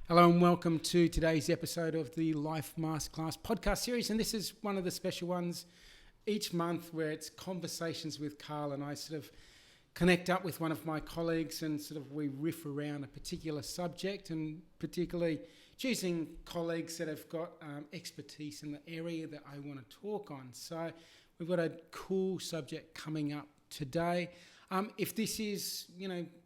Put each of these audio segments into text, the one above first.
Hello and welcome to today's episode of the Life Masterclass podcast series. And this is one of the special ones each month where it's conversations with Carl, and I sort of connect up with one of my colleagues and sort of we riff around a particular subject, and particularly choosing colleagues that have got expertise in the area that I want to talk on. So we've got a cool subject coming up today. If this is,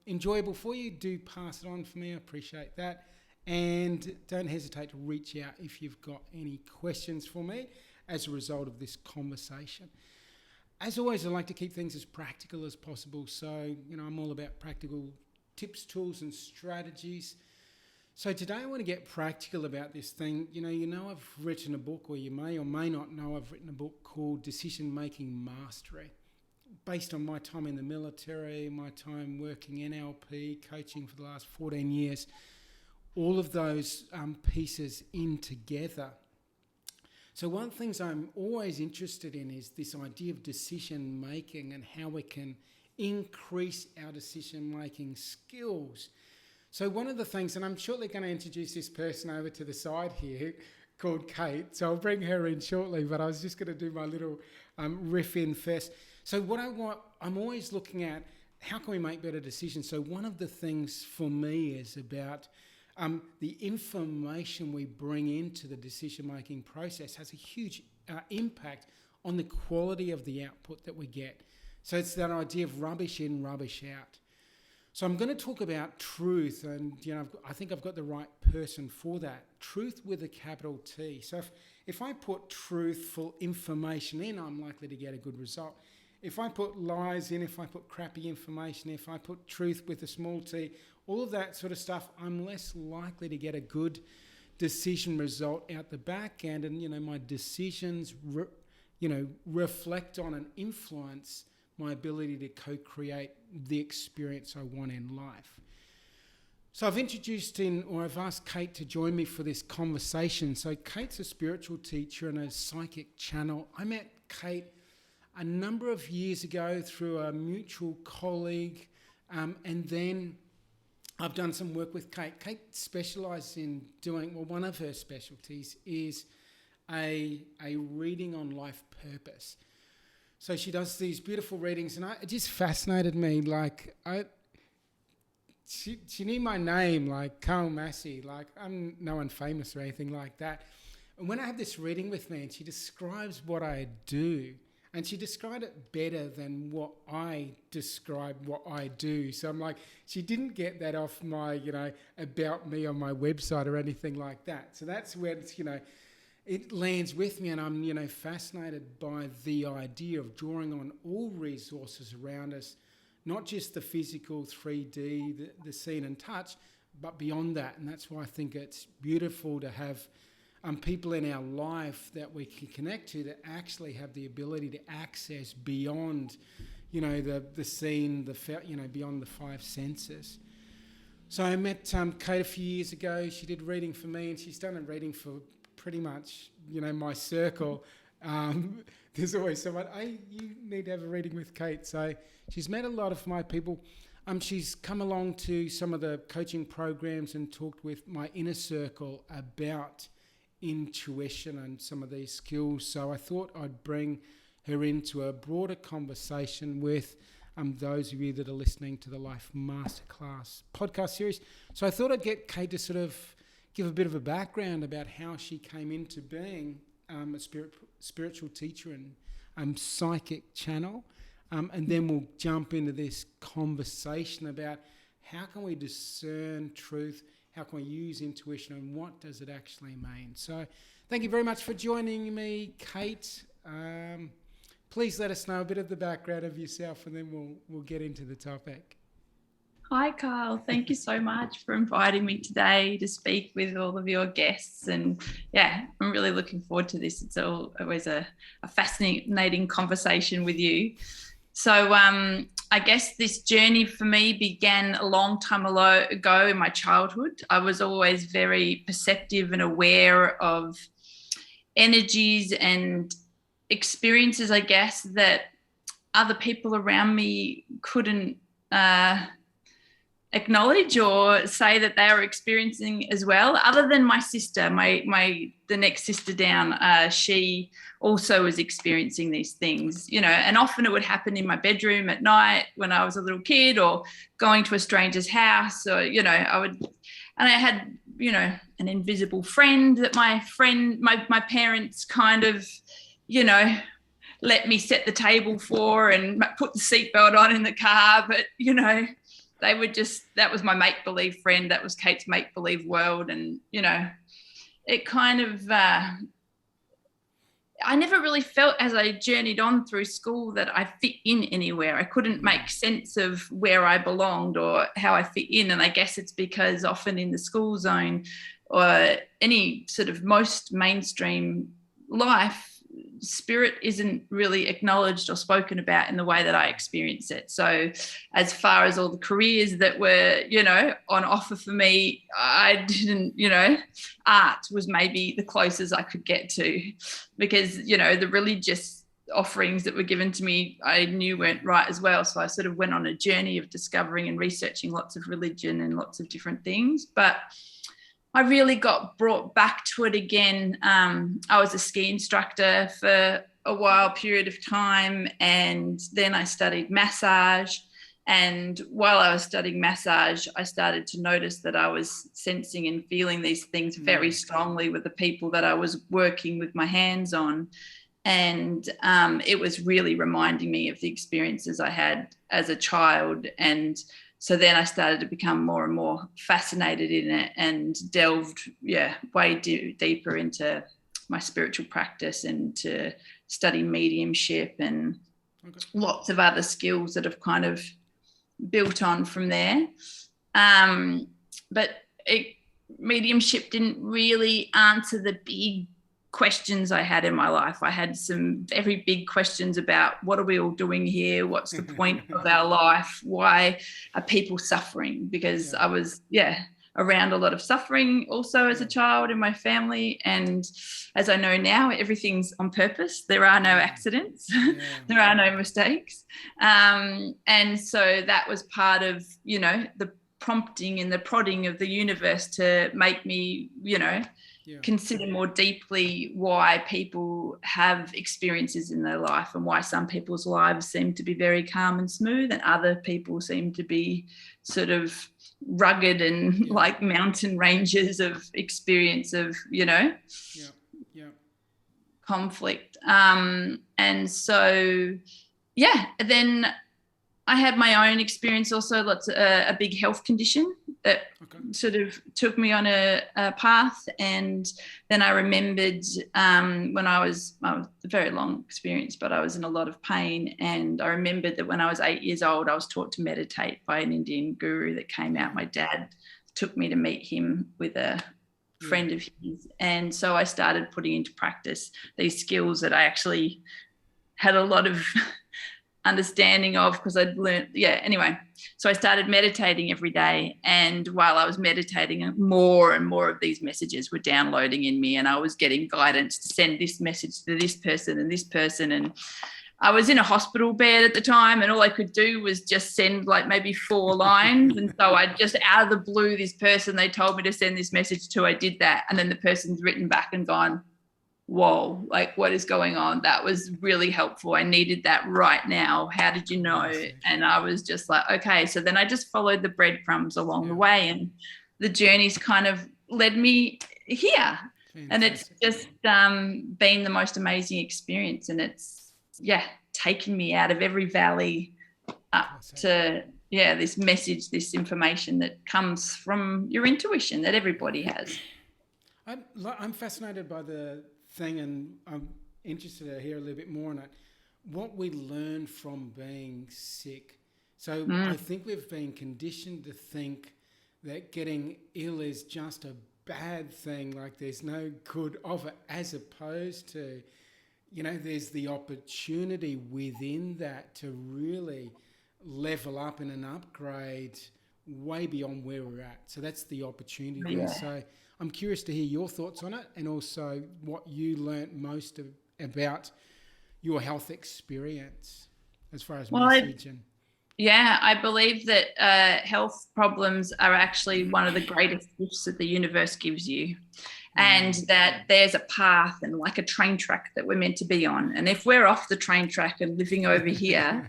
enjoyable for you, do pass it on for me. I appreciate that. And don't hesitate to reach out if you've got any questions for me as a result of this conversation. As always, I like to keep things as practical as possible. So, I'm all about practical tips, tools, and strategies. So today I want to get practical about this thing. I've written a book, or you may or may not know I've written a book called Decision Making Mastery, based on my time in the military, my time working NLP, coaching for the last 14 years. All of those pieces in together. So one of the things I'm always interested in is this idea of decision making and how we can increase our decision making skills. So one of the things, and I'm shortly going to introduce this person over to the side here called Kate, so I'll bring her in shortly, but I was just going to do my little riff in first. So I'm always looking at how can we make better decisions. So one of the things for me is about the information we bring into the decision-making process has a huge impact on the quality of the output that we get. So it's that idea of rubbish in, rubbish out. So I'm going to talk about truth, and I think I've got the right person for that. Truth with a capital T. So if I put truthful information in, I'm likely to get a good result. If I put lies in, if I put crappy information, if I put truth with a small t, all of that sort of stuff, I'm less likely to get a good decision result out the back end. And, my decisions, reflect on and influence my ability to co-create the experience I want in life. So I've asked Kate to join me for this conversation. So Kate's a spiritual teacher and a psychic channel. I met Kate a number of years ago through a mutual colleague, and then I've done some work with Kate. Kate specialises in one of her specialties is a reading on life purpose. So she does these beautiful readings, and it just fascinated me. She knew my name, like Carl Massy, like I'm no one famous or anything like that. And when I have this reading with me, and she describes what I do, and she described it better than what I describe what I do. So I'm like, she didn't get that off my, about me on my website or anything like that. So that's where it's, it lands with me, and I'm, fascinated by the idea of drawing on all resources around us, not just the physical 3D, the seen and touch, but beyond that. And that's why I think it's beautiful to have people in our life that we can connect to that actually have the ability to access beyond, the seen, beyond the five senses. So I met Kate a few years ago. She did reading for me, and she's done a reading for pretty much, my circle. There's always someone, hey, you need to have a reading with Kate. So she's met a lot of my people. She's come along to some of the coaching programs and talked with my inner circle about intuition and some of these skills. So I thought I'd bring her into a broader conversation with those of you that are listening to the Life Masterclass podcast series. So I thought I'd get Kate to sort of give a bit of a background about how she came into being a spiritual teacher and psychic channel. And then we'll jump into this conversation about how can we discern truth, how can we use intuition, and what does it actually mean? So thank you very much for joining me, Kate. Please let us know a bit of the background of yourself, and then we'll get into the topic. Hi, Carl. Thank you so much for inviting me today to speak with all of your guests. And yeah, I'm really looking forward to this. It's always a fascinating conversation with you. So I guess this journey for me began a long time ago in my childhood. I was always very perceptive and aware of energies and experiences, I guess, that other people around me couldn't acknowledge or say that they are experiencing as well, other than my sister, the next sister down. She also was experiencing these things, and often it would happen in my bedroom at night when I was a little kid, or going to a stranger's house, or I had an invisible friend that my parents kind of let me set the table for and put the seatbelt on in the car, but they would that was my make-believe friend. That was Kate's make-believe world. And, it kind of, I never really felt as I journeyed on through school that I fit in anywhere. I couldn't make sense of where I belonged or how I fit in. And I guess it's because often in the school zone or any sort of most mainstream life, spirit isn't really acknowledged or spoken about in the way that I experience it. So as far as all the careers that were, on offer for me, I didn't, art was maybe the closest I could get to, because, the religious offerings that were given to me, I knew weren't right as well. So I sort of went on a journey of discovering and researching lots of religion and lots of different things. But I really got brought back to it again. I was a ski instructor for a period of time, and then I studied massage. And while I was studying massage, I started to notice that I was sensing and feeling these things very strongly with the people that I was working with my hands on. And it was really reminding me of the experiences I had as a child. And so then I started to become more and more fascinated in it and delved, way deeper into my spiritual practice and to study mediumship and lots of other skills that have kind of built on from there. But mediumship didn't really answer the big questions I had in my life. I had some very big questions about what are we all doing here? What's the point of our life? Why are people suffering? Because I was, around a lot of suffering also as a child in my family. And as I know now, everything's on purpose. There are no accidents. There are no mistakes. And so that was part of, the prompting and the prodding of the universe to make me, consider more deeply why people have experiences in their life and why some people's lives seem to be very calm and smooth and other people seem to be sort of rugged and like mountain ranges of experience of, conflict. And so, then I had my own experience also, a big health condition that sort of took me on a path. And then I remembered when I was a very long experience, but I was in a lot of pain. And I remembered that when I was 8 years old, I was taught to meditate by an Indian guru that came out. My dad took me to meet him with a friend of his. And so I started putting into practice these skills that I actually had a lot of understanding of because I'd learned, anyway. So I started meditating every day. And while I was meditating, more and more of these messages were downloading in me. And I was getting guidance to send this message to this person and this person. And I was in a hospital bed at the time, and all I could do was just send like maybe 4 lines. And so I just, out of the blue, this person they told me to send this message to, I did that. And then the person's written back and gone, whoa, like what is going on? That was really helpful. I needed that right now. How did you know? And I was just like, okay. So then I just followed the breadcrumbs along the way, and the journey's kind of led me here. And it's just been the most amazing experience. And it's, taken me out of every valley up to, this message, this information that comes from your intuition that everybody has. I'm fascinated by the thing, and I'm interested to hear a little bit more on it. What we learn from being sick. So I think we've been conditioned to think that getting ill is just a bad thing, like there's no good of it, as opposed to, there's the opportunity within that to really level up in an upgrade way beyond where we're at. So that's the opportunity there. So I'm curious to hear your thoughts on it, and also what you learnt most about your health experience as far as message and Yeah, I believe that health problems are actually one of the greatest gifts that the universe gives you, and that there's a path and like a train track that we're meant to be on. And if we're off the train track and living over here,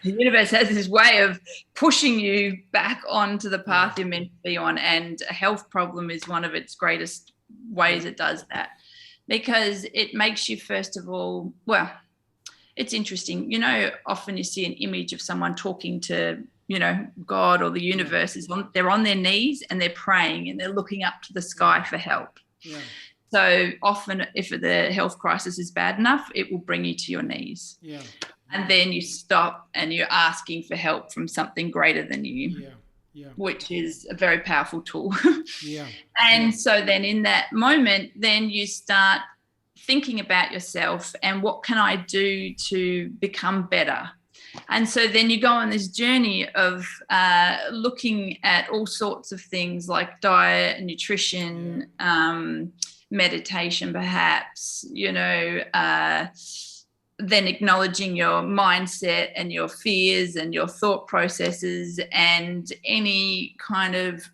the universe has this way of pushing you back onto the path you're meant to be on. And a health problem is one of its greatest ways it does that, because it makes you, first of all, well, it's interesting. Often you see an image of someone talking to, God or the universe. They're on their knees and they're praying and they're looking up to the sky for help. Yeah. So often, if the health crisis is bad enough, it will bring you to your knees. Yeah. And then you stop and you're asking for help from something greater than you, which is a very powerful tool. And so then in that moment, then you start thinking about yourself and what can I do to become better? And so then you go on this journey of looking at all sorts of things like diet, nutrition, meditation, perhaps, then acknowledging your mindset and your fears and your thought processes and any kind of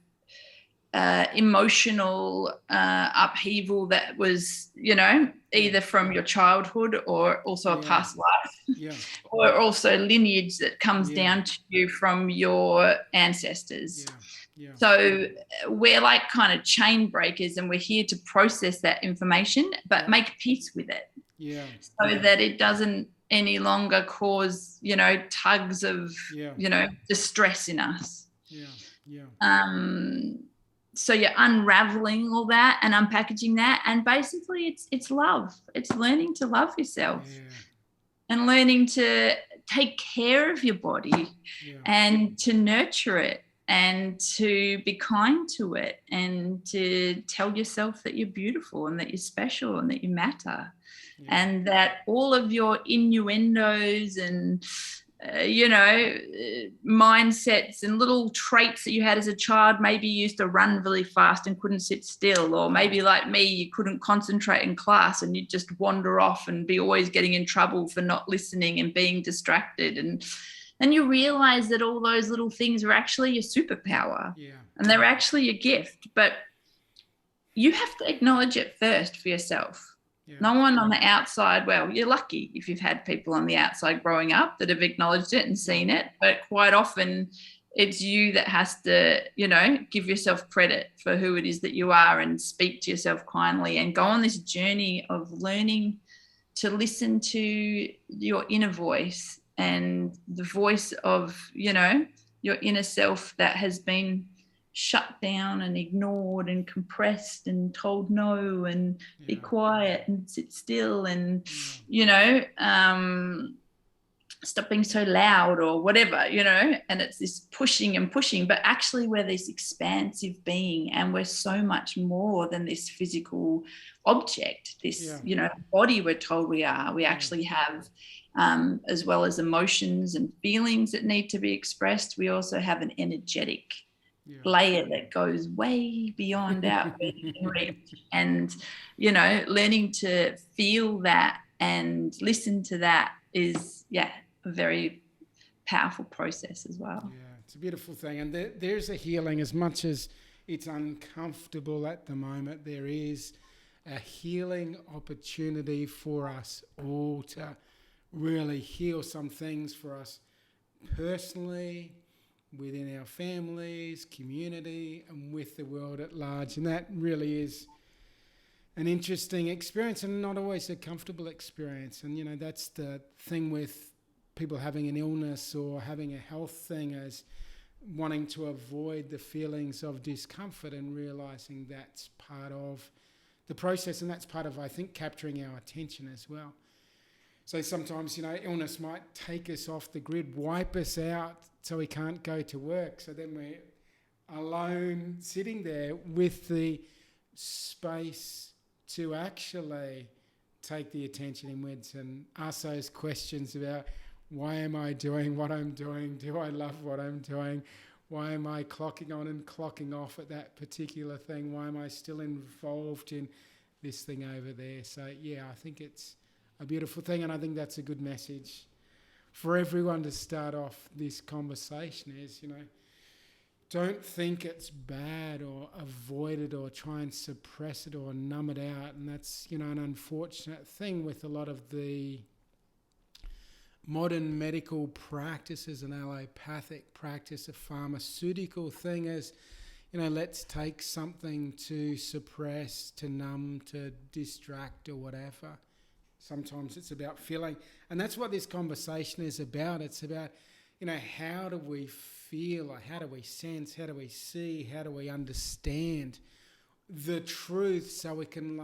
emotional upheaval that was, either from your childhood or also a past life, or also lineage that comes down to you from your ancestors. So we're like kind of chain breakers, and we're here to process that information, but make peace with it. So that it doesn't any longer cause, tugs of, distress in us. So you're unraveling all that and unpackaging that. And basically it's love. It's learning to love yourself and learning to take care of your body and to nurture it and to be kind to it and to tell yourself that you're beautiful and that you're special and that you matter. And that all of your innuendos and mindsets and little traits that you had as a child, maybe you used to run really fast and couldn't sit still, or maybe like me, you couldn't concentrate in class and you'd just wander off and be always getting in trouble for not listening and being distracted. And you realize that all those little things are actually your superpower and they're actually your gift, but you have to acknowledge it first for yourself. No one on the outside, well, you're lucky if you've had people on the outside growing up that have acknowledged it and seen it, but quite often it's you that has to, give yourself credit for who it is that you are and speak to yourself kindly and go on this journey of learning to listen to your inner voice and the voice of, your inner self that has been shut down and ignored and compressed and told no and be quiet and sit still and stop being so loud or whatever, and it's this pushing and pushing, but actually we're this expansive being and we're so much more than this physical object, this body we're told we are. We actually have as well as emotions and feelings that need to be expressed, we also have an energetic layer that goes way beyond our reach. And learning to feel that and listen to that is a very powerful process as well. It's a beautiful thing, and there's a healing. As much as it's uncomfortable at the moment, there is a healing opportunity for us all to really heal some things for us personally, within our families, community, and with the world at large. And that really is an interesting experience and not always a comfortable experience. And, that's the thing with people having an illness or having a health thing, as wanting to avoid the feelings of discomfort and realising that's part of the process, and that's part of, I think, capturing our attention as well. So sometimes, illness might take us off the grid, wipe us out so we can't go to work. So then we're alone sitting there with the space to actually take the attention inwards and ask those questions about, why am I doing what I'm doing? Do I love what I'm doing? Why am I clocking on and clocking off at that particular thing? Why am I still involved in this thing over there? So, I think it's a beautiful thing, and I think that's a good message for everyone to start off this conversation is, don't think it's bad or avoid it or try and suppress it or numb it out. And that's, an unfortunate thing with a lot of the modern medical practices and allopathic practice, a pharmaceutical thing is, let's take something to suppress, to numb, to distract or whatever. Sometimes it's about feeling. And that's what this conversation is about. It's about, how do we feel? Like, how do we sense? How do we see? How do we understand the truth so we can,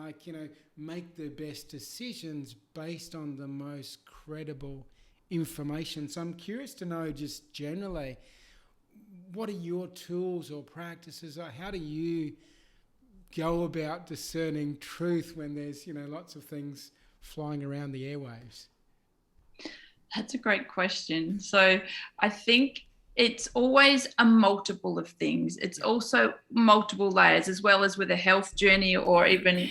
make the best decisions based on the most credible information? So I'm curious to know, just generally, what are your tools or practices? How do you go about discerning truth when there's, lots of things flying around the airwaves? That's a great question. So I think it's always a multiple of things. It's also multiple layers, as well as with a health journey or even,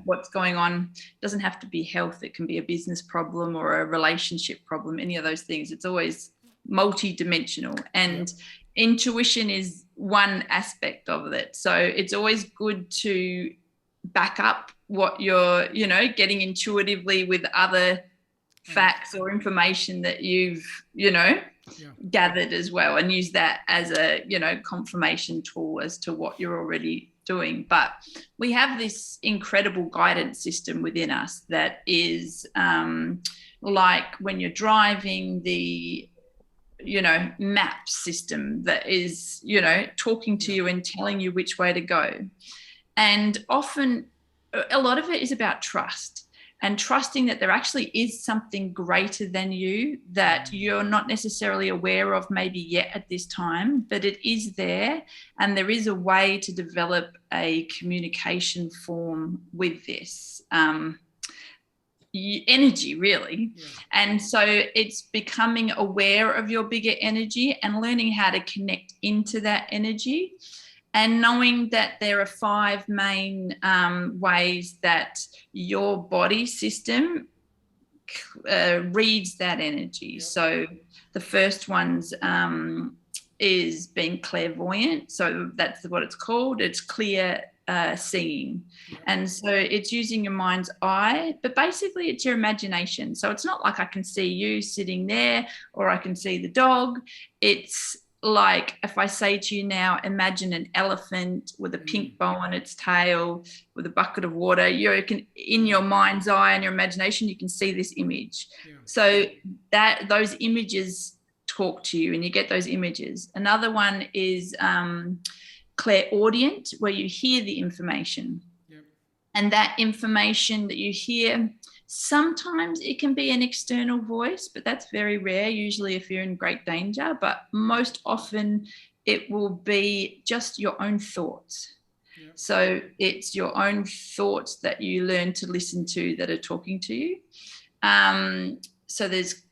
what's going on. It doesn't have to be health. It can be a business problem or a relationship problem, any of those things. It's always multi-dimensional. And intuition is one aspect of it. So it's always good to back up what you're, getting intuitively with other facts or information that you've, gathered as well, and use that as a, confirmation tool as to what you're already doing. But we have this incredible guidance system within us that is like when you're driving, the map system that is, talking to you and telling you which way to go. And often a lot of it is about trust, and trusting that there actually is something greater than you that you're not necessarily aware of maybe yet at this time, but it is there, and there is a way to develop a communication form with this energy, really. And so it's becoming aware of your bigger energy and learning how to connect into that energy, and knowing that there are 5 main ways that your body system reads that energy. So the first one's is being clairvoyant. So that's what it's called. It's clear seeing. And so it's using your mind's eye, but basically it's your imagination. So it's not like I can see you sitting there or I can see the dog. It's like if I say to you now, imagine an elephant with a pink bow on its tail with a bucket of water, you can, in your mind's eye and your imagination, you can see this image. So that those images talk to you and you get those images. Another one is clairaudient, where you hear the information. And that information that you hear, sometimes it can be an external voice, but that's very rare, usually if you're in great danger. But most often it will be just your own thoughts. So it's your own thoughts that you learn to listen to that are talking to you. So there's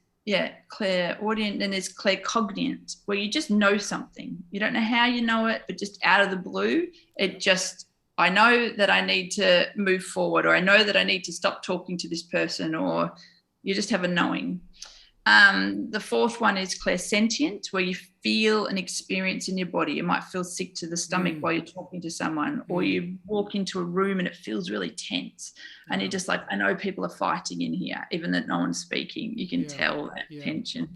clairaudient, and there's claircognient, where you just know something. You don't know how you know it, but just out of the blue, it just, I know that I need to move forward, or I know that I need to stop talking to this person, or you just have a knowing. The fourth one is clairsentient, where you feel an experience in your body. You might feel sick to the stomach while you're talking to someone, or you walk into a room and it feels really tense. And you're just like, I know people are fighting in here, even though no one's speaking. You can tell that tension.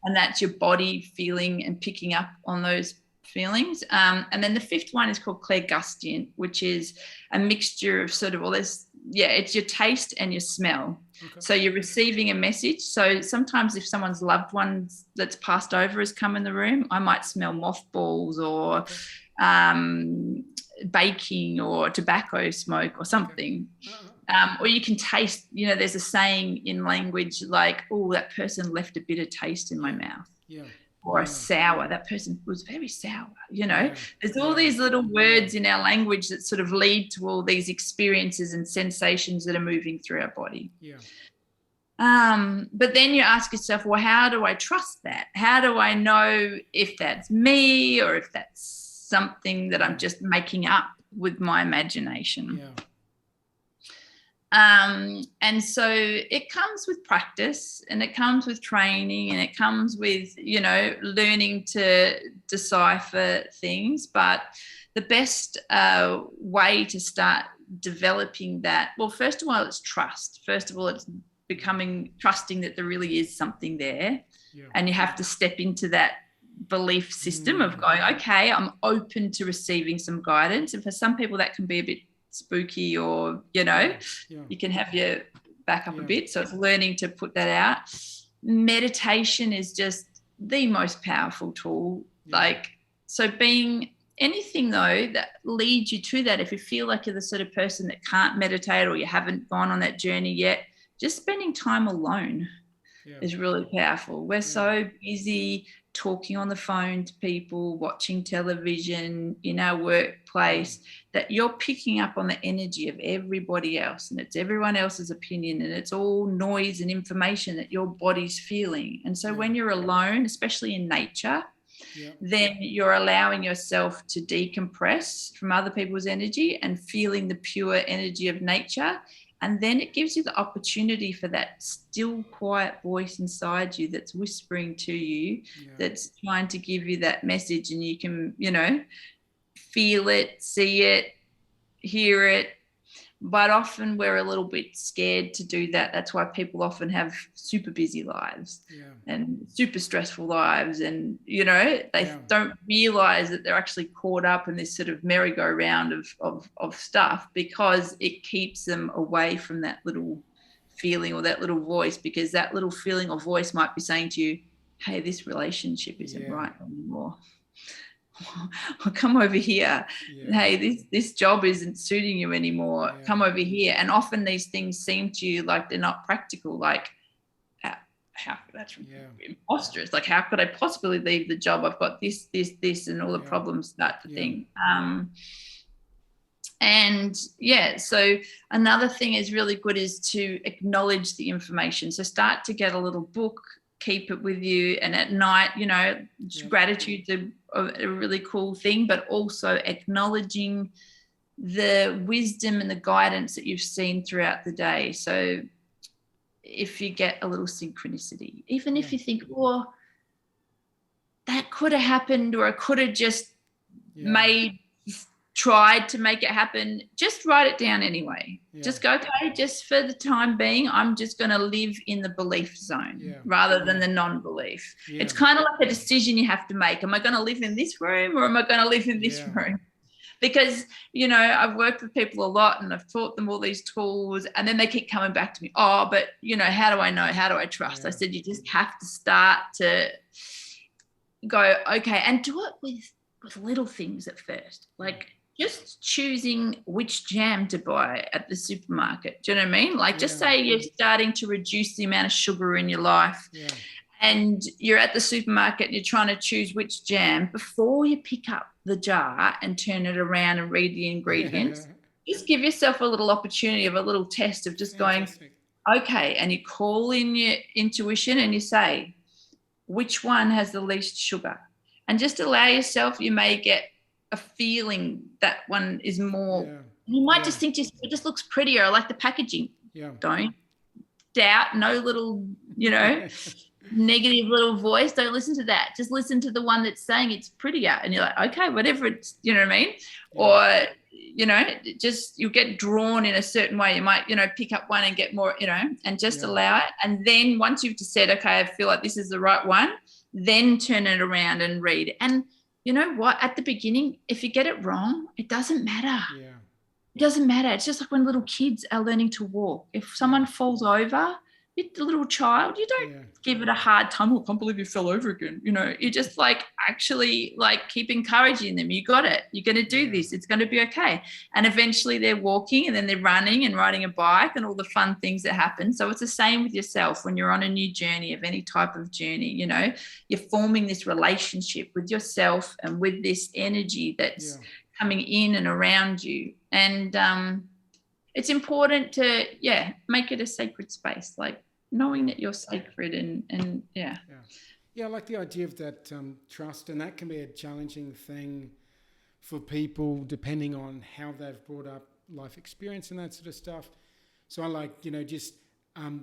And that's your body feeling and picking up on those feelings. And then the fifth one is called clairgustient, which is a mixture of sort of all this, it's your taste and your smell. So you're receiving a message. So sometimes if someone's loved ones that's passed over has come in the room, I might smell mothballs or baking or tobacco smoke or something. Or you can taste, there's a saying in language like, oh, that person left a bitter taste in my mouth. Or a sour, that person was very sour, There's all these little words in our language that sort of lead to all these experiences and sensations that are moving through our body. But then you ask yourself, well, how do I trust that? How do I know if that's me or if that's something that I'm just making up with my imagination? And so it comes with practice, and it comes with training, and it comes with, learning to decipher things. But the best way to start developing that, well, first of all, it's trust. First of all, it's trusting that there really is something there. Yeah. And you have to step into that belief system of going, okay, I'm open to receiving some guidance. And for some people that can be a bit spooky, or you can have your back up a bit. So it's learning to put that out. Meditation is just the most powerful tool. So being anything though that leads you to that, if you feel like you're the sort of person that can't meditate, or you haven't gone on that journey yet, just spending time alone is really powerful. We're so busy talking on the phone to people, watching television, in our workplace, that you're picking up on the energy of everybody else, and it's everyone else's opinion, and it's all noise and information that your body's feeling. And so when you're alone, especially in nature, then you're allowing yourself to decompress from other people's energy and feeling the pure energy of nature. And then it gives you the opportunity for that still, quiet voice inside you that's whispering to you, that's trying to give you that message, and you can, feel it, see it, hear it. But often we're a little bit scared to do that. That's why people often have super busy lives and super stressful lives. And, they don't realize that they're actually caught up in this sort of merry-go-round of stuff, because it keeps them away from that little feeling or that little voice, because that little feeling or voice might be saying to you, hey, this relationship isn't right anymore. Come over here. Hey, this job isn't suiting you anymore. Come over here. And often these things seem to you like they're not practical. Like, how that's preposterous. Like, how could I possibly leave the job? I've got this, and all the problems start to think. So another thing is really good is to acknowledge the information. So start to get a little book, keep it with you, and at night, gratitude's a really cool thing, but also acknowledging the wisdom and the guidance that you've seen throughout the day. So if you get a little synchronicity, even if you think, oh, that could have happened, or I could have just tried to make it happen, just write it down anyway. Just go, okay, just for the time being, I'm just going to live in the belief zone rather than the non-belief. It's kind of like a decision you have to make. Am I going to live in this room, or am I going to live in this room? Because, I've worked with people a lot, and I've taught them all these tools, and then they keep coming back to me, oh, but, how do I know? How do I trust? I said, you just have to start to go, okay, and do it with little things at first. Like, just choosing which jam to buy at the supermarket. Do you know what I mean? Like, just say you're starting to reduce the amount of sugar in your life, and you're at the supermarket and you're trying to choose which jam. Before you pick up the jar and turn it around and read the ingredients, just give yourself a little opportunity of a little test of just going, okay, and you call in your intuition and you say, which one has the least sugar? And just allow yourself, you may get a feeling that one is more, you might just think it just looks prettier. I like the packaging. Don't doubt, no little, negative little voice. Don't listen to that. Just listen to the one that's saying it's prettier. And you're like, okay, whatever it's, you know what I mean? Or, just you'll get drawn in a certain way. You might, pick up one and get more, and just allow it. And then once you've just said, okay, I feel like this is the right one, then turn it around and read. And you know what? At the beginning, if you get it wrong, it doesn't matter. It doesn't matter. It's just like when little kids are learning to walk. If someone falls over, the little child, you don't give it a hard time. Oh, I can't believe you fell over again. You just actually keep encouraging them. You got it. You're going to do this. It's going to be okay. And eventually they're walking, and then they're running and riding a bike and all the fun things that happen. So it's the same with yourself when you're on a new journey of any type of journey. You're forming this relationship with yourself and with this energy that's coming in and around you. And it's important to, make it a sacred space, knowing that you're sacred and I like the idea of that trust, and that can be a challenging thing for people depending on how they've brought up, life experience and that sort of stuff. So I like, just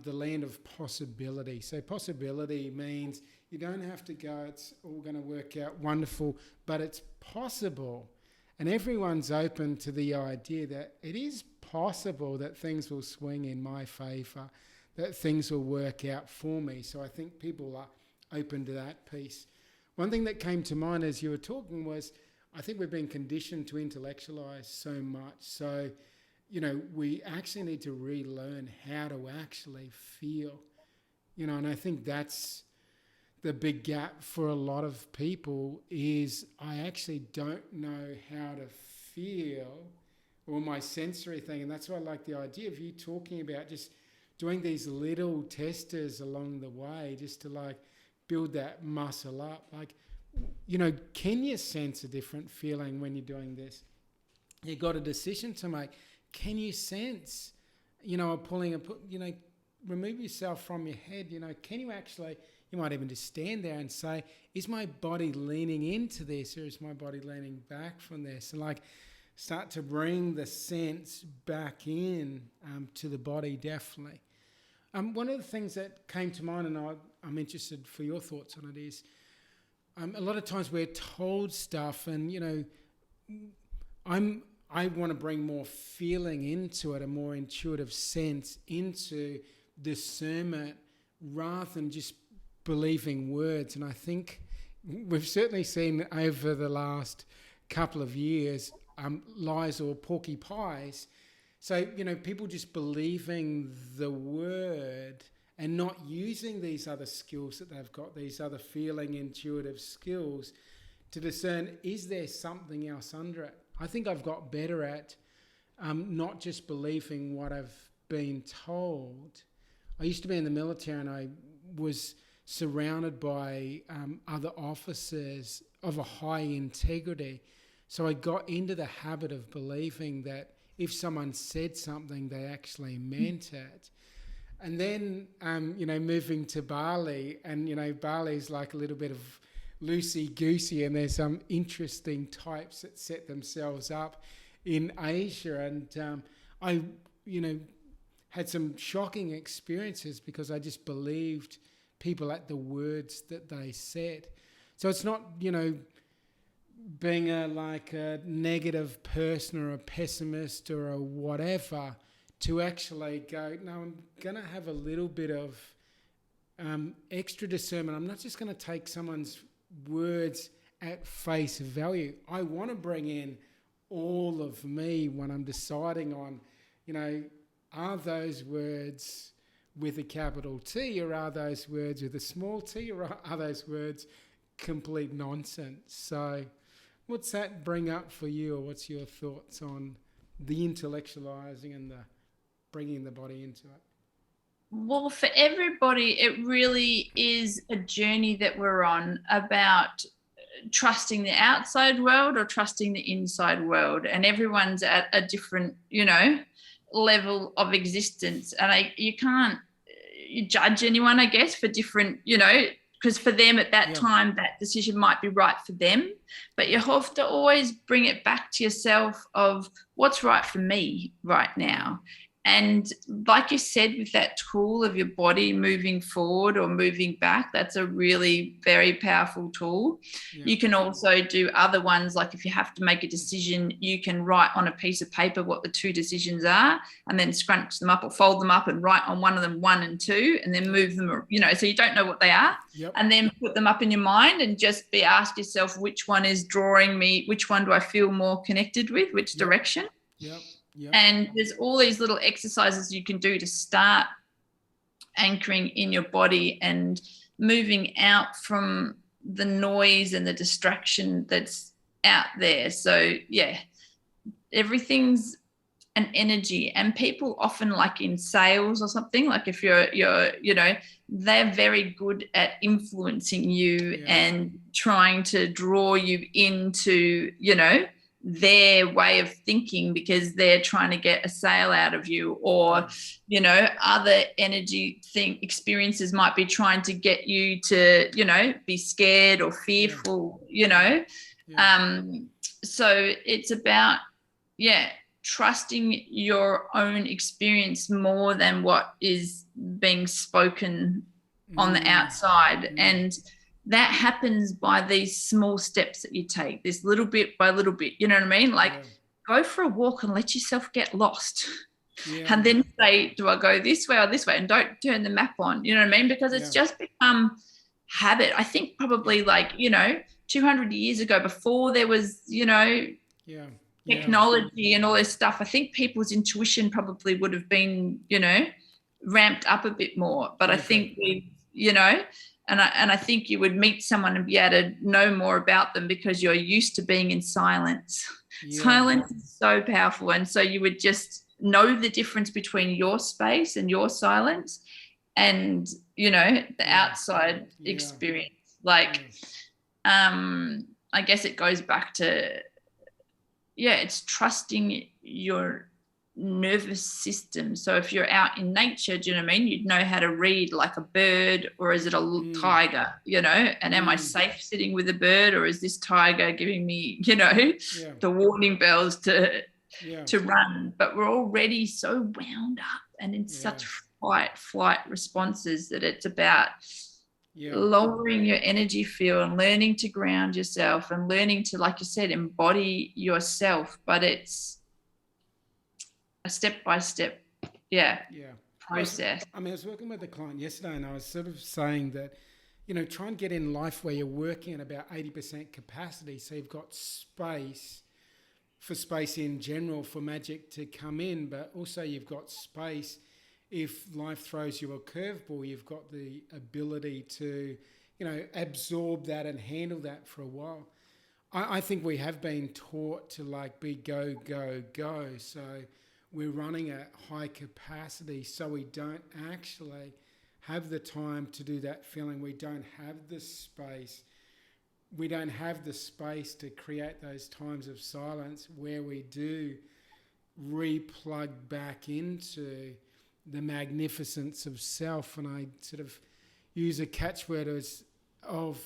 the land of possibility. So possibility means you don't have to go, it's all going to work out wonderful, but it's possible. And everyone's open to the idea that it is possible that things will swing in my favour, that things will work out for me. So I think people are open to that piece. One thing that came to mind as you were talking was, I think we've been conditioned to intellectualise so much. So, we actually need to relearn how to actually feel. And I think that's the big gap for a lot of people is I actually don't know how to feel, or my sensory thing. And that's why I like the idea of you talking about just doing these little testers along the way just to build that muscle up. Can you sense a different feeling when you're doing this? You've got a decision to make. Can you sense, remove yourself from your head, can you actually, you might even just stand there and say, is my body leaning into this or is my body leaning back from this? And start to bring the sense back in to the body, definitely. One of the things that came to mind, and I'm interested for your thoughts on it, is a lot of times we're told stuff and, I want to bring more feeling into it, a more intuitive sense into discernment rather than just believing words. And I think we've certainly seen over the last couple of years lies or porky pies. So, people just believing the word and not using these other skills that they've got, these other feeling, intuitive skills to discern, is there something else under it? I think I've got better at not just believing what I've been told. I used to be in the military and I was surrounded by other officers of a high integrity. So I got into the habit of believing that if someone said something, they actually meant it. And then, moving to Bali, and, Bali's like a little bit of loosey-goosey, and there's some interesting types that set themselves up in Asia. And I, had some shocking experiences because I just believed people at the words that they said. So it's not, being a negative person or a pessimist or a whatever, to actually go, no, I'm going to have a little bit of extra discernment. I'm not just going to take someone's words at face value. I want to bring in all of me when I'm deciding on, are those words with a capital T or are those words with a small t, or are those words complete nonsense? So what's that bring up for you, or what's your thoughts on the intellectualizing and the bringing the body into it? Well, for everybody, it really is a journey that we're on about trusting the outside world or trusting the inside world. And everyone's at a different, level of existence. And you can't judge anyone, I guess, for different, because for them at that time, that decision might be right for them. But you have to always bring it back to yourself of what's right for me right now. And like you said, with that tool of your body moving forward or moving back, that's a really very powerful tool. Yeah. You can also do other ones, like if you have to make a decision, you can write on a piece of paper what the two decisions are and then scrunch them up or fold them up and write on one of them 1 and 2 and then move them, so you don't know what they are. Yep. And then put them up in your mind and just ask yourself which one is drawing me, which one do I feel more connected with, which direction. Yep. Yep. And there's all these little exercises you can do to start anchoring in your body and moving out from the noise and the distraction that's out there. So, everything's an energy. And people often, like in sales or something, like if you're they're very good at influencing you and trying to draw you into, their way of thinking because they're trying to get a sale out of you, or other energy experiences might be trying to get you to be scared or fearful. So it's about trusting your own experience more than what is being spoken on the outside. And that happens by these small steps that you take, this little bit by little bit, you know what I mean? Like go for a walk and let yourself get lost. And then say, do I go this way or this way? And don't turn the map on, you know what I mean? Because it's just become habit. I think probably 200 years ago, before there was, technology and all this stuff, I think people's intuition probably would have been, ramped up a bit more. But I think and I think you would meet someone and be able to know more about them because you're used to being in silence. Silence is so powerful. And so you would just know the difference between your space and your silence and, the outside experience. I guess it goes back to, it's trusting your nervous system. So if you're out in nature, do you know what I mean? You'd know how to read like a bird, or is it a tiger, and am I safe sitting with a bird, or is this tiger giving me, the warning bells to run? But we're already so wound up and in such fight, flight responses that it's about lowering your energy field and learning to ground yourself and learning to, like you said, embody yourself. But it's a step-by-step process. I was working with a client yesterday, and I was sort of saying that, try and get in life where you're working at about 80% capacity, so you've got space in general for magic to come in, but also you've got space if life throws you a curveball, you've got the ability to, absorb that and handle that for a while. I think we have been taught to be go, go, go. So we're running at high capacity, so we don't actually have the time to do that feeling. We don't have the space. We don't have the space to create those times of silence where we do re-plug back into the magnificence of self. And I sort of use a catchword of,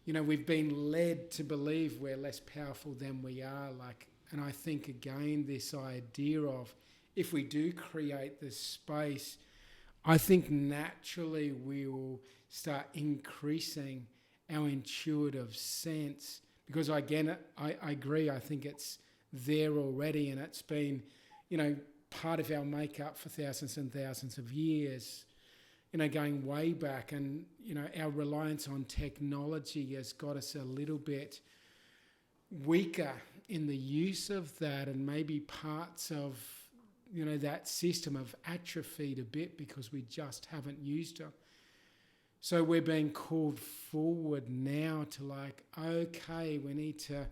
we've been led to believe we're less powerful than we are. And I think, again, this idea of if we do create this space, I think naturally we will start increasing our intuitive sense. Because, again, I agree, I think it's there already, and it's been, part of our makeup for thousands and thousands of years, going way back. And, our reliance on technology has got us a little bit weaker in the use of that, and maybe parts of, that system have atrophied a bit because we just haven't used it. So we're being called forward now to okay, we need to,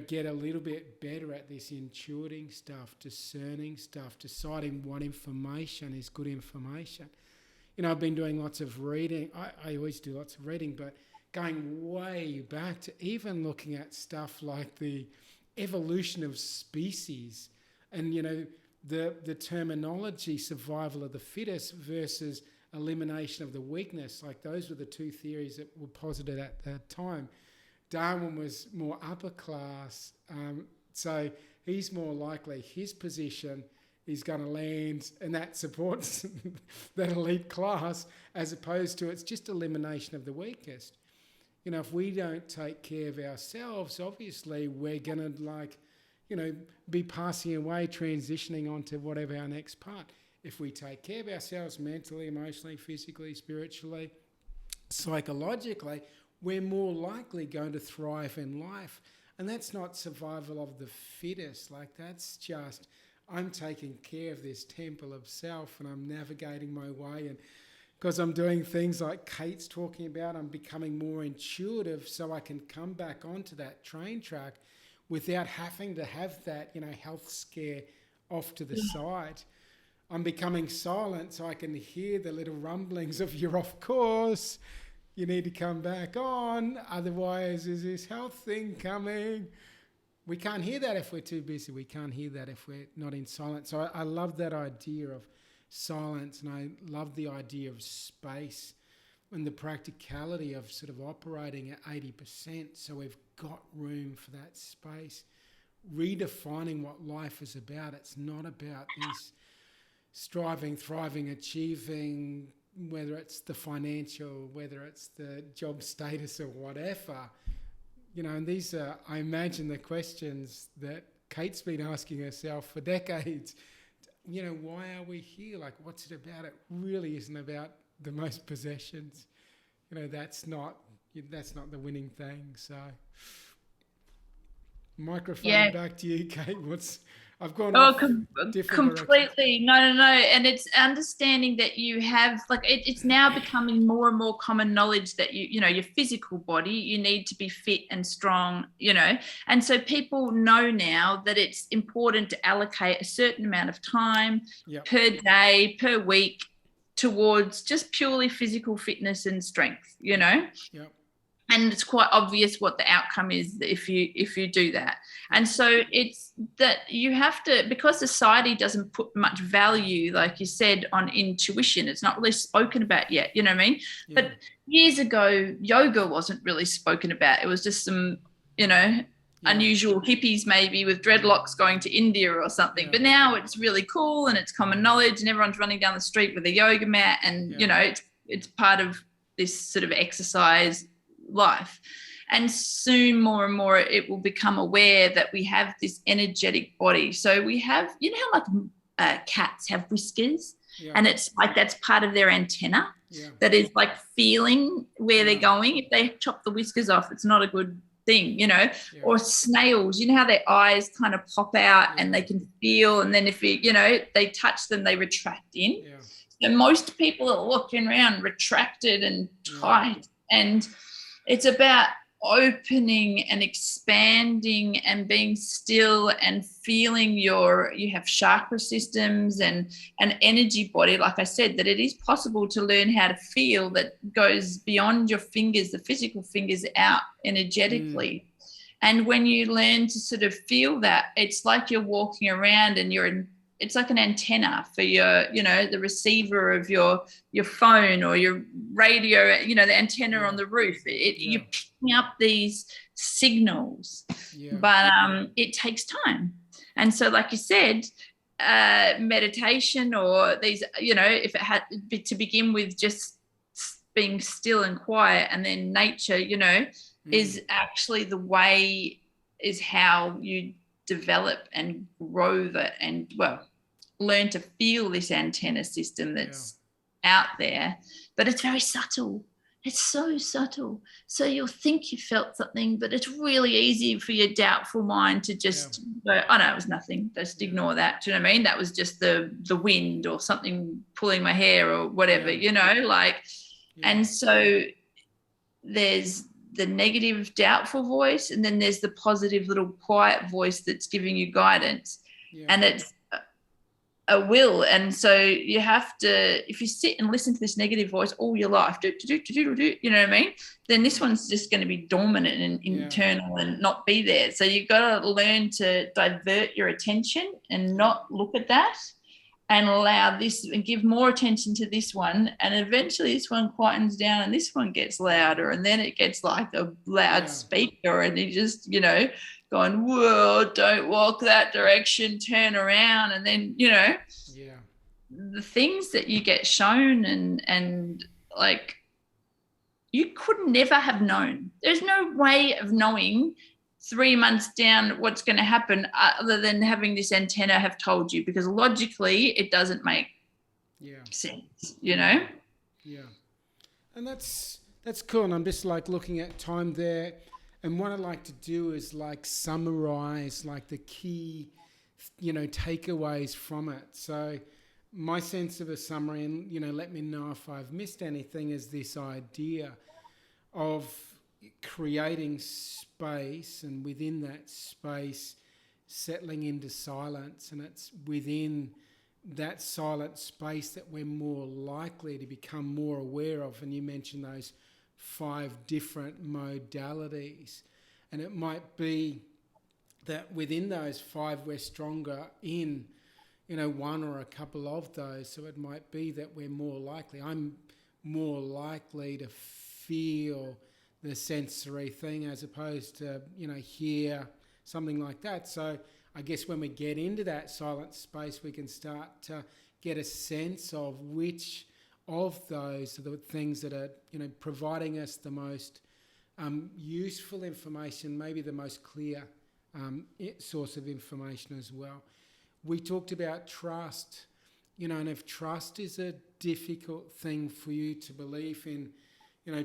get a little bit better at this intuiting stuff, discerning stuff, deciding what information is good information. I've been doing lots of reading. I always do lots of reading, but going way back to even looking at stuff like the evolution of species and, the terminology survival of the fittest versus elimination of the weakness. Those were the two theories that were posited at that time. Darwin was more upper class, so he's more likely his position is going to land, and that supports that elite class, as opposed to it's just elimination of the weakest. If we don't take care of ourselves, obviously we're going to be passing away, transitioning onto whatever our next part. If we take care of ourselves mentally, emotionally, physically, spiritually, psychologically, we're more likely going to thrive in life. And that's not survival of the fittest. That's just, I'm taking care of this temple of self, and I'm navigating my way. And because I'm doing things like Kate's talking about, I'm becoming more intuitive so I can come back onto that train track without having to have that, health scare off to the side. I'm becoming silent so I can hear the little rumblings of, you're off course, you need to come back on, otherwise is this health thing coming? We can't hear that if we're too busy. We can't hear that if we're not in silence. So I love that idea of silence, and I love the idea of space and the practicality of sort of operating at 80%. So we've got room for that space, redefining what life is about. It's not about these striving, thriving, achieving, whether it's the financial, whether it's the job status or whatever. And these are, I imagine, the questions that Kate's been asking herself for decades. Why are we here? Like, what's it about? It really isn't about the most possessions. That's not the winning thing. So, microphone back to you, Kate. I've gone off different completely. No. And it's understanding that you have, like, it's now becoming more and more common knowledge that your physical body, you need to be fit and strong, and so people know now that it's important to allocate a certain amount of time per day, per week towards just purely physical fitness and strength, And it's quite obvious what the outcome is if you do that. And so it's that you have to, because society doesn't put much value, like you said, on intuition. It's not really spoken about yet, you know what I mean? Yeah. But years ago, yoga wasn't really spoken about. It was just some, unusual hippies maybe with dreadlocks going to India or something. Yeah. But now it's really cool and it's common knowledge and everyone's running down the street with a yoga mat and, it's part of this sort of exercise life. And soon more and more it will become aware that we have this energetic body. So we have, how like cats have whiskers, and it's like that's part of their antenna that is like feeling where they're going. If they chop the whiskers off, it's not a good thing, or snails, how their eyes kind of pop out and they can feel, and then if they touch them, they retract in. So most people are walking around retracted and tight, and it's about opening and expanding and being still and feeling you have chakra systems and an energy body, like I said, that it is possible to learn how to feel that goes beyond your fingers, the physical fingers, out energetically. And when you learn to sort of feel that, it's like you're walking around and it's like an antenna for your, the receiver of your phone or your radio, the antenna on the roof. You're picking up these signals, but it takes time. And so, like you said, meditation or these, if it had to begin with just being still and quiet, and then nature, is actually the way, is how you develop and grow that and, learn to feel this antenna system that's out there. But it's very subtle. It's so subtle. So you'll think you felt something, but it's really easy for your doubtful mind to just go, oh, no, it was nothing. Just ignore that. Do you know what I mean? That was just the wind or something pulling my hair or whatever, And so there's the negative doubtful voice, and then there's the positive little quiet voice that's giving you guidance. And it's a will. And so you have to, if you sit and listen to this negative voice all your life, you know what I mean, then this one's just going to be dominant and internal and not be there. So you've got to learn to divert your attention and not look at that, and allow this and give more attention to this one, and eventually this one quietens down and this one gets louder, and then it gets like a loud speaker, and you just going, whoa, don't walk that direction, turn around. And then the things that you get shown and like you could never have known. There's no way of knowing 3 months down what's going to happen other than having this antenna have told you, because logically it doesn't make sense, and that's cool. And I'm just like looking at time there, and what I'd like to do is like summarize like the key takeaways from it. So my sense of a summary, and let me know if I've missed anything, is this idea of creating space, and within that space settling into silence, and it's within that silent space that we're more likely to become more aware of. And you mentioned those 5 different modalities, and it might be that within those 5 we're stronger in one or a couple of those. So it might be that I'm more likely to feel the sensory thing as opposed to hear something like that. So I guess when we get into that silent space, we can start to get a sense of which of those are the things that are, providing us the most useful information, maybe the most clear source of information as well. We talked about trust, and if trust is a difficult thing for you to believe in,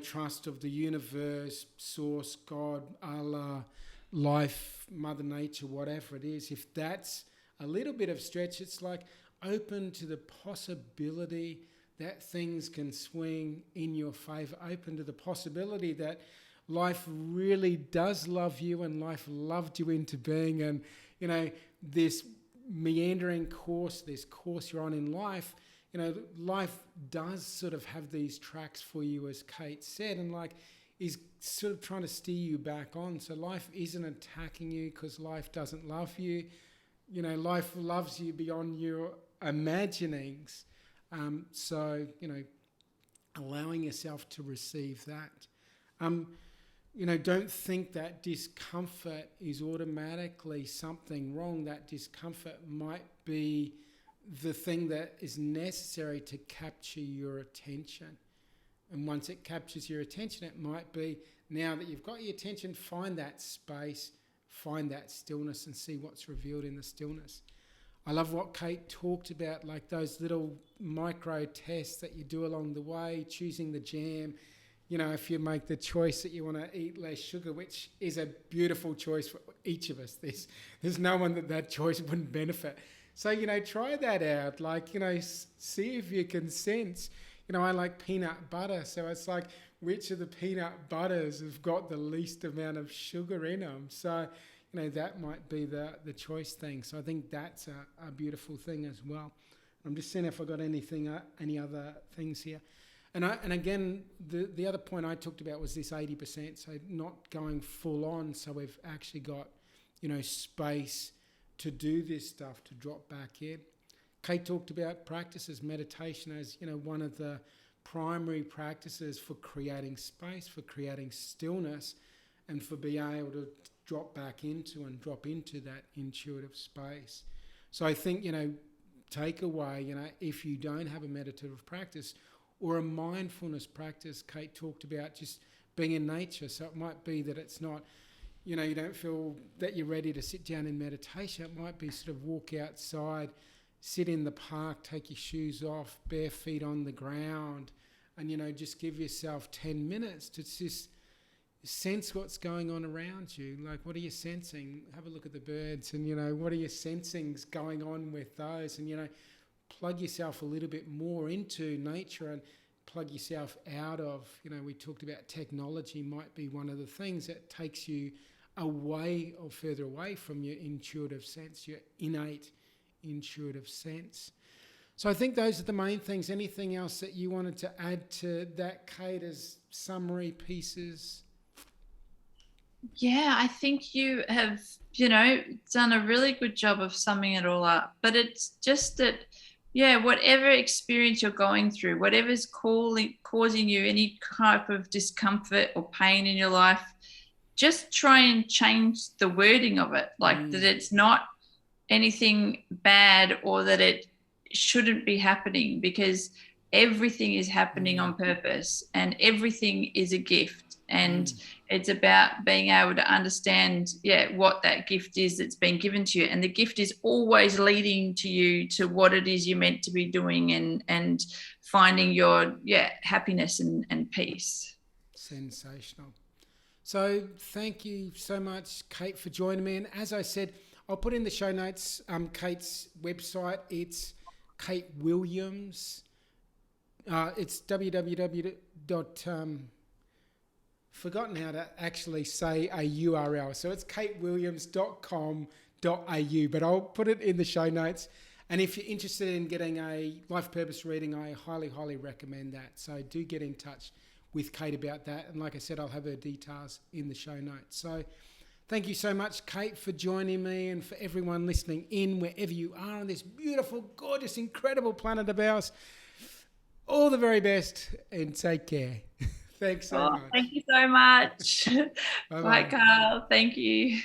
trust of the universe, source, God, Allah, life, Mother Nature, whatever it is, if that's a little bit of stretch, it's like open to the possibility that things can swing in your favor, open to the possibility that life really does love you and life loved you into being, and, this meandering course, this course you're on in life, life does sort of have these tracks for you, as Kate said, and is sort of trying to steer you back on. So life isn't attacking you because life doesn't love you. Life loves you beyond your imaginings. So, allowing yourself to receive that. Don't think that discomfort is automatically something wrong. That discomfort might be the thing that is necessary to capture your attention. And once it captures your attention, it might be, now that you've got your attention, find that space, find that stillness and see what's revealed in the stillness. I love what Kate talked about, like those little micro tests that you do along the way, choosing the jam. If you make the choice that you want to eat less sugar, which is a beautiful choice for each of us. There's no one that choice wouldn't benefit. So, try that out. See if you can sense. I like peanut butter. So it's like, which of the peanut butters have got the least amount of sugar in them? So, that might be the choice thing. So I think that's a beautiful thing as well. I'm just seeing if I got any other things here. And again, the other point I talked about was this 80%, so not going full on. So we've actually got, space to do this stuff, to drop back in. Kate talked about practices, meditation as, one of the primary practices for creating space, for creating stillness, and for being able to drop back into and drop into that intuitive space. So I think, take away, if you don't have a meditative practice or a mindfulness practice, Kate talked about just being in nature. So it might be that it's not, you don't feel that you're ready to sit down in meditation. It might be sort of walk outside, sit in the park, take your shoes off, bare feet on the ground, and, just give yourself 10 minutes to just sense what's going on around you. Like, what are you sensing? Have a look at the birds and, what are your sensings going on with those? And, plug yourself a little bit more into nature and plug yourself out of, we talked about technology might be one of the things that takes you away or further away from your intuitive sense, your innate intuitive sense. So I think those are the main things. Anything else that you wanted to add to that, Kate, as summary pieces? Yeah, I think you have, done a really good job of summing it all up. But it's just that, whatever experience you're going through, whatever's causing you any type of discomfort or pain in your life, just try and change the wording of it, that it's not anything bad or that it shouldn't be happening, because everything is happening on purpose and everything is a gift. And it's about being able to understand, what that gift is that's been given to you. And the gift is always leading to you to what it is you're meant to be doing and finding your, happiness and peace. Sensational. So thank you so much, Kate, for joining me. And as I said, I'll put in the show notes Kate's website. It's Kate Williams. It's www. Forgotten how to actually say a URL. So it's katewilliams.com.au, but I'll put it in the show notes. And if you're interested in getting a life purpose reading, I highly, highly recommend that. So do get in touch with Kate about that. And like I said, I'll have her details in the show notes. So thank you so much, Kate, for joining me, and for everyone listening in wherever you are on this beautiful, gorgeous, incredible planet of ours. All the very best and take care. Thanks so much. Thank you so much. Bye, Carl. Thank you.